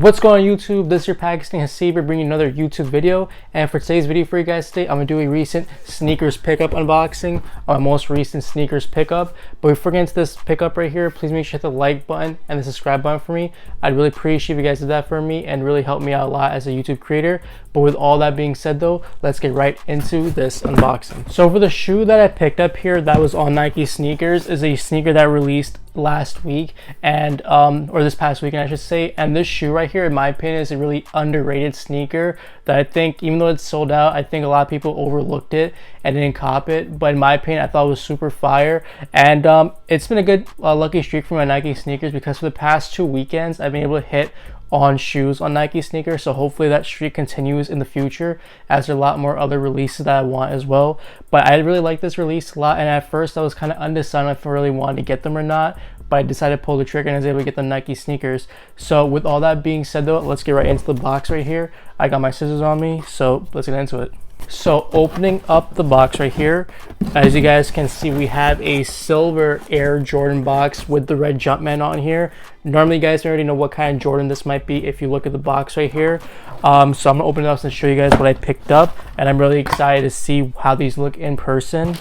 What's going on YouTube? This is your Pakistani Hasib bringing another YouTube video, and for today's video for you guys today, I'm gonna do a recent sneakers pickup unboxing, my most recent sneakers pickup. But before getting into this pickup right here, please make sure to hit the like button and the subscribe button for me. I'd really appreciate if you guys did that for me and really help me out a lot as a YouTube creator. But with all that being said though, let's get right into this unboxing. So for the shoe that I picked up here that was on Nike sneakers is a sneaker that released last week and or this past weekend I should say, and this shoe right here in my opinion is a really underrated sneaker that I think, even though it's sold out, I think a lot of people overlooked it and didn't cop it, but in my opinion I thought it was super fire. And it's been a good lucky streak for my Nike sneakers because for the past 2 weekends I've been able to hit on shoes on Nike sneakers, so hopefully that streak continues in the future as there are a lot more other releases that I want as well. But I really like this release a lot, and at first I was kind of undecided if I really wanted to get them or not, but I decided to pull the trigger and I was able to get the Nike sneakers. So with all that being said though, let's get right into the box right here. I got my scissors on me, so let's get into it. So opening up the box right here, as you guys can see, we have a silver Air Jordan box with the red Jumpman on here. Normally you guys already know what kind of Jordan this might be if you look at the box right here. So I'm gonna open it up and show you guys what I picked up, and I'm really excited to see how these look in person.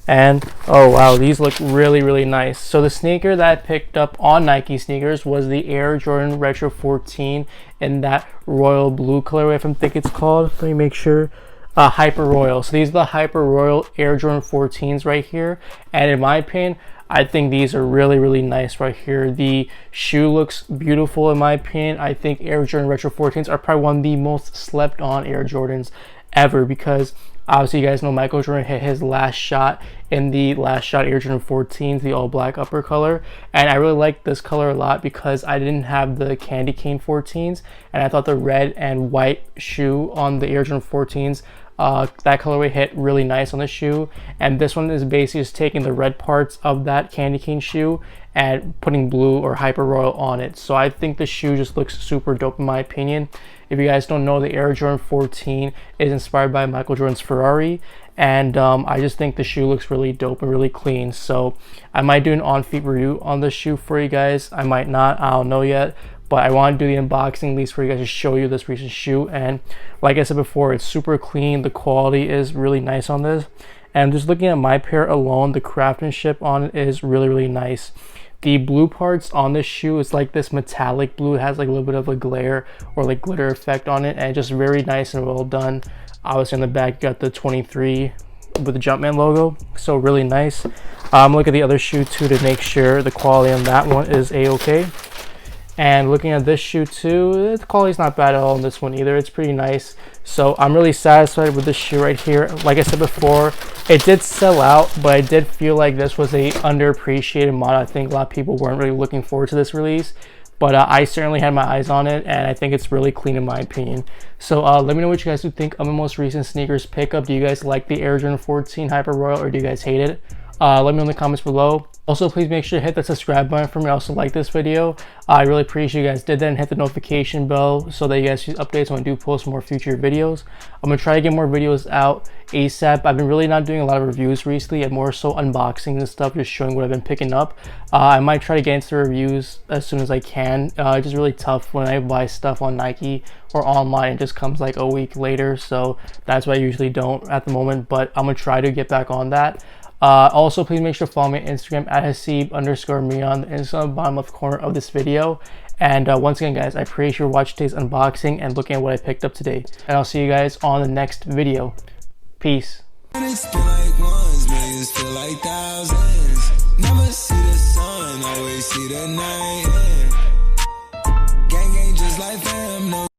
And oh wow, these look really nice. So the sneaker that I picked up on Nike sneakers was the Air Jordan Retro 14 in that royal blue colorway, if I think it's called. Let me make sure. Hyper Royal. So these are the Hyper Royal Air Jordan 14s right here, and in my opinion I think these are really nice right here. The shoe looks beautiful in my opinion. I think Air Jordan Retro 14s are probably one of the most slept on Air Jordans ever, because obviously you guys know Michael Jordan hit his last shot in the Last Shot Air Jordan 14s, the all black upper color, and I really like this color a lot because I didn't have the candy cane 14s, and I thought the red and white shoe on the Air Jordan 14s, that colorway hit really nice on the shoe. And this one is basically just taking the red parts of that candy cane shoe and putting blue or Hyper Royal on it. So I think the shoe just looks super dope in my opinion. If you guys don't know, the Air Jordan 14 is inspired by Michael Jordan's Ferrari, and I just think the shoe looks really dope and really clean. So I might do an on-feet review on this shoe for you guys. I might not, I don't know yet, but I want to do the unboxing at least for you guys to show you this recent shoe. And like I said before, it's super clean. The quality is really nice on this, and just looking at my pair alone, the craftsmanship on it is really nice. The blue parts on this shoe is like this metallic blue. It has like a little bit of a glare or like glitter effect on it, and just very nice and well done. Obviously on the back you got the 23 with the Jumpman logo, so really nice. Look at the other shoe too to make sure the quality on that one is a-okay. And looking at this shoe too, the quality's not bad at all on this one either. It's pretty nice. So I'm really satisfied with this shoe right here. Like I said before, it did sell out, but I did feel like this was a underappreciated model. I think a lot of people weren't really looking forward to this release, but I certainly had my eyes on it, and I think it's really clean in my opinion. So let me know what you guys do think of my most recent sneakers pickup. Do you guys like the Air Jordan 14 Hyper Royal, or do you guys hate it? Let me know in the comments below. Also, please make sure to hit that subscribe button for me. Also like this video. I really appreciate you guys did that, and hit the notification bell so that you guys see updates when I do post more future videos. I'm gonna try to get more videos out ASAP. I've been really not doing a lot of reviews recently, and more so unboxings and stuff, just showing what I've been picking up. I might try to get into reviews as soon as I can. It's just really tough when I buy stuff on Nike or online. It just comes like a week later, so that's why I usually don't at the moment, but I'm gonna try to get back on that. Also, please make sure to follow me on Instagram at Hasib_me. It's on the bottom left corner of this video. And once again, guys, I appreciate you watching today's unboxing and looking at what I picked up today. And I'll see you guys on the next video. Peace.